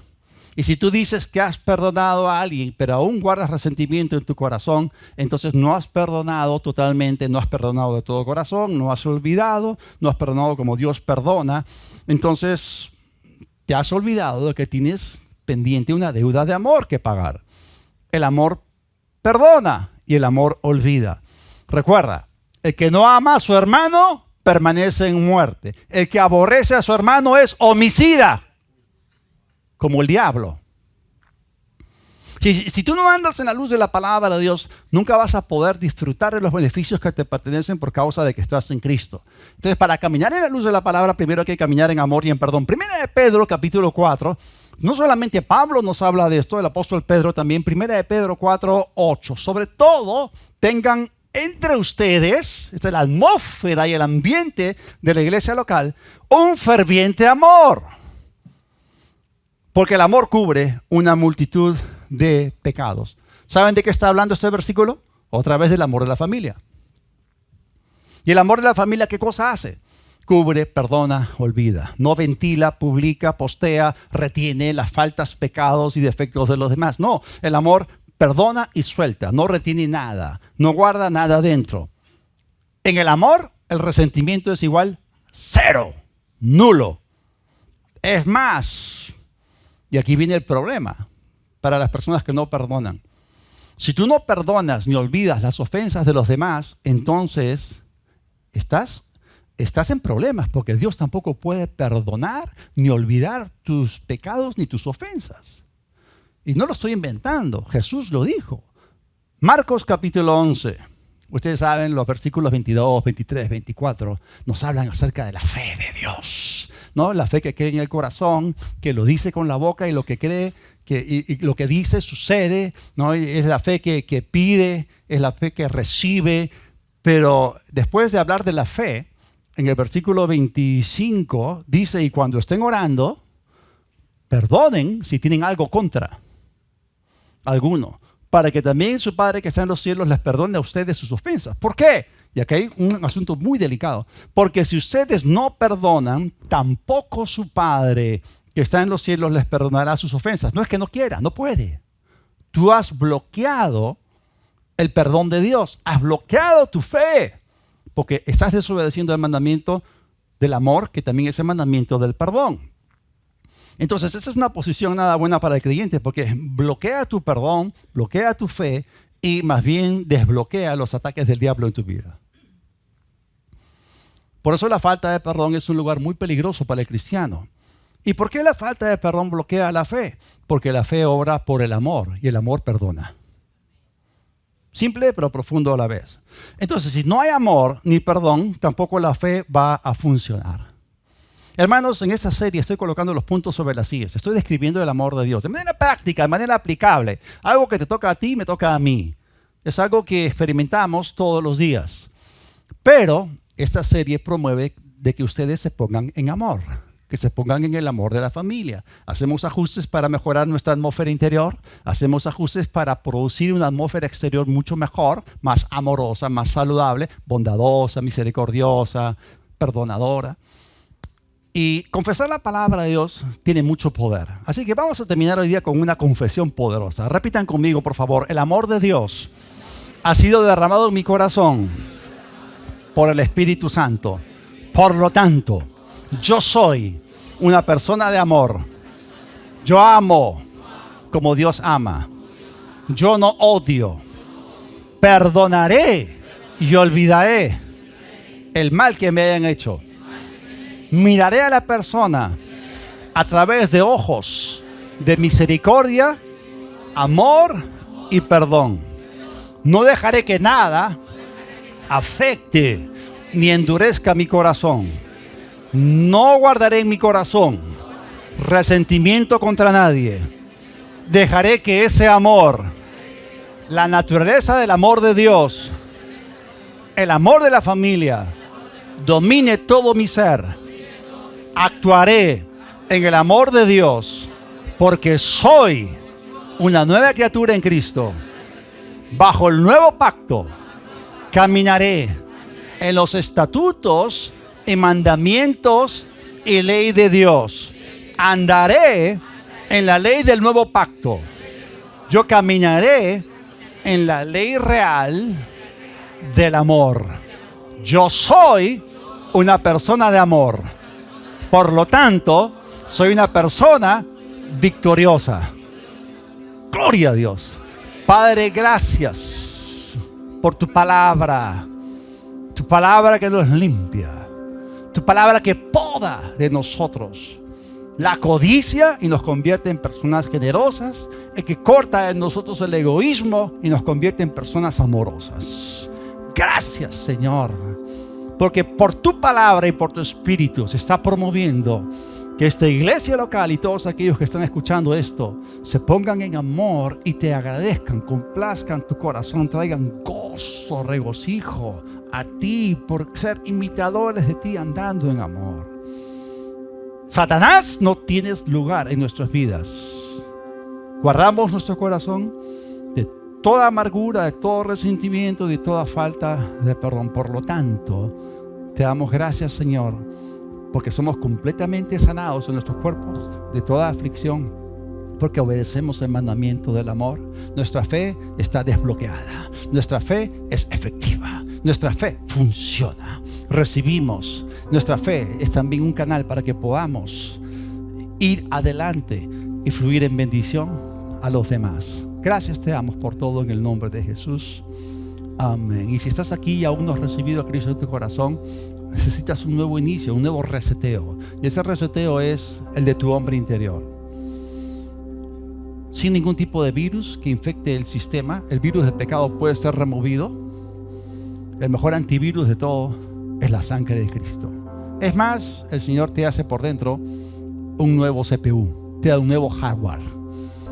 Y si tú dices que has perdonado a alguien, pero aún guardas resentimiento en tu corazón, entonces no has perdonado totalmente, no has perdonado de todo corazón, no has olvidado, no has perdonado como Dios perdona. Entonces te has olvidado de que tienes pendiente una deuda de amor que pagar. El amor perdona y el amor olvida. Recuerda, el que no ama a su hermano permanece en muerte. El que aborrece a su hermano es homicida, como el diablo. Si tú no andas en la luz de la palabra de Dios, nunca vas a poder disfrutar de los beneficios que te pertenecen por causa de que estás en Cristo. Entonces, para caminar en la luz de la palabra, primero hay que caminar en amor y en perdón. Primera de Pedro, capítulo 4, no solamente Pablo nos habla de esto, el apóstol Pedro también. Primera de Pedro 4, 8. Sobre todo, tengan entre ustedes, esta es la atmósfera y el ambiente de la iglesia local, un ferviente amor. Porque el amor cubre una multitud de pecados. ¿Saben de qué está hablando este versículo? Otra vez del amor de la familia. ¿Y el amor de la familia qué cosa hace? Cubre, perdona, olvida. No ventila, publica, postea, retiene las faltas, pecados y defectos de los demás. No, el amor perdona y suelta. No retiene nada. No guarda nada dentro. En el amor, el resentimiento es igual cero, nulo. Es más, y aquí viene el problema para las personas que no perdonan. Si tú no perdonas ni olvidas las ofensas de los demás, entonces estás en problemas, porque Dios tampoco puede perdonar ni olvidar tus pecados ni tus ofensas. Y no lo estoy inventando, Jesús lo dijo. Marcos capítulo 11. Ustedes saben, los versículos 22, 23, 24 nos hablan acerca de la fe de Dios, ¿no? La fe que cree en el corazón, que lo dice con la boca y lo que cree, y lo que dice sucede, ¿no? Es la fe que pide, es la fe que recibe. Pero después de hablar de la fe, en el versículo 25 dice, y cuando estén orando, perdonen si tienen algo contra alguno, para que también su Padre que está en los cielos les perdone a ustedes sus ofensas. ¿Por qué? Y aquí hay un asunto muy delicado. Porque si ustedes no perdonan, tampoco su Padre que está en los cielos les perdonará sus ofensas. No es que no quiera, no puede. Tú has bloqueado el perdón de Dios. Has bloqueado tu fe. porque estás desobedeciendo el mandamiento del amor, que también es el mandamiento del perdón. Entonces, esa es una posición nada buena para el creyente, porque bloquea tu perdón, bloquea tu fe y más bien desbloquea los ataques del diablo en tu vida. Por eso la falta de perdón es un lugar muy peligroso para el cristiano. ¿Y por qué la falta de perdón bloquea la fe? Porque la fe obra por el amor y el amor perdona. Simple pero profundo a la vez. Entonces, si no hay amor ni perdón, tampoco la fe va a funcionar. Hermanos, en esta serie estoy colocando los puntos sobre las sillas. Estoy describiendo el amor de Dios de manera práctica, de manera aplicable. Algo que te toca a ti y me toca a mí. Es algo que experimentamos todos los días. Pero esta serie promueve de que ustedes se pongan en amor, que se pongan en el amor de la familia. Hacemos ajustes para mejorar nuestra atmósfera interior, hacemos ajustes para producir una atmósfera exterior mucho mejor, más amorosa, más saludable, bondadosa, misericordiosa, perdonadora. Y confesar la palabra de Dios tiene mucho poder. Así que vamos a terminar hoy día con una confesión poderosa. Repitan conmigo, por favor. El amor de Dios ha sido derramado en mi corazón por el Espíritu Santo. Por lo tanto, yo soy una persona de amor. Yo amo como Dios ama. Yo no odio. Perdonaré y olvidaré el mal que me hayan hecho. Miraré a la persona a través de ojos de misericordia, amor y perdón. No dejaré que nada afecte ni endurezca mi corazón. No guardaré en mi corazón resentimiento contra nadie. Dejaré que ese amor, la naturaleza del amor de Dios, el amor de la familia, domine todo mi ser. Actuaré en el amor de Dios porque soy una nueva criatura en Cristo. Bajo el nuevo pacto, caminaré en los estatutos y mandamientos y ley de Dios. Andaré en la ley del nuevo pacto. Yo caminaré en la ley real del amor. Yo soy una persona de amor. Por lo tanto, soy una persona victoriosa. Gloria a Dios. Padre, gracias por tu palabra que nos limpia, tu palabra que poda de nosotros la codicia y nos convierte en personas generosas, el que corta en nosotros el egoísmo y nos convierte en personas amorosas. Gracias, Señor, porque por tu palabra y por tu espíritu se está promoviendo que esta iglesia local y todos aquellos que están escuchando esto se pongan en amor y te agradezcan, complazcan tu corazón, traigan gozo, regocijo a ti por ser imitadores de ti andando en amor. Satanás, no tienes lugar en nuestras vidas. Guardamos nuestro corazón de toda amargura, de todo resentimiento, de toda falta de perdón. Por lo tanto, te damos gracias, Señor, porque somos completamente sanados en nuestros cuerpos de toda aflicción, porque obedecemos el mandamiento del amor. Nuestra fe está desbloqueada, nuestra fe es efectiva, nuestra fe funciona. Recibimos, nuestra fe es también un canal para que podamos ir adelante y fluir en bendición a los demás. Gracias te damos por todo en el nombre de Jesús. Amén. Y si estás aquí y aún no has recibido a Cristo en tu corazón, necesitas un nuevo inicio, un nuevo reseteo. Y ese reseteo es el de tu hombre interior. Sin ningún tipo de virus que infecte el sistema, el virus del pecado puede ser removido. El mejor antivirus de todo es la sangre de Cristo. Es más, el Señor te hace por dentro un nuevo CPU, te da un nuevo hardware.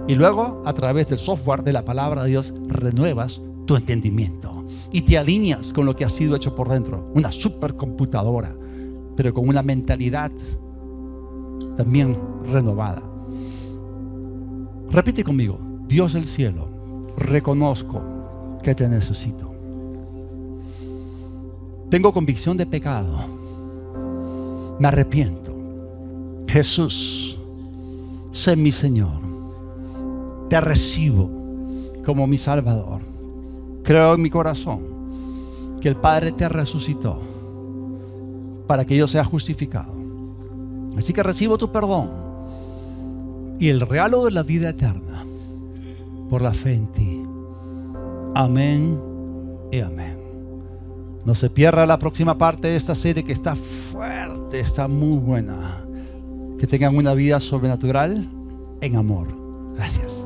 Y luego, a través del software de la palabra de Dios, renuevas tu entendimiento y te alineas con lo que ha sido hecho por dentro. Una supercomputadora, pero con una mentalidad también renovada. Repite conmigo: Dios del cielo, reconozco que te necesito. Tengo convicción de pecado. Me arrepiento. Jesús, sé mi Señor. Te recibo como mi Salvador. Creo en mi corazón que el Padre te resucitó para que yo sea justificado. Así que recibo tu perdón y el regalo de la vida eterna por la fe en ti. Amén y amén. No se pierda la próxima parte de esta serie, que está fuerte, está muy buena. Que tengan una vida sobrenatural en amor. Gracias.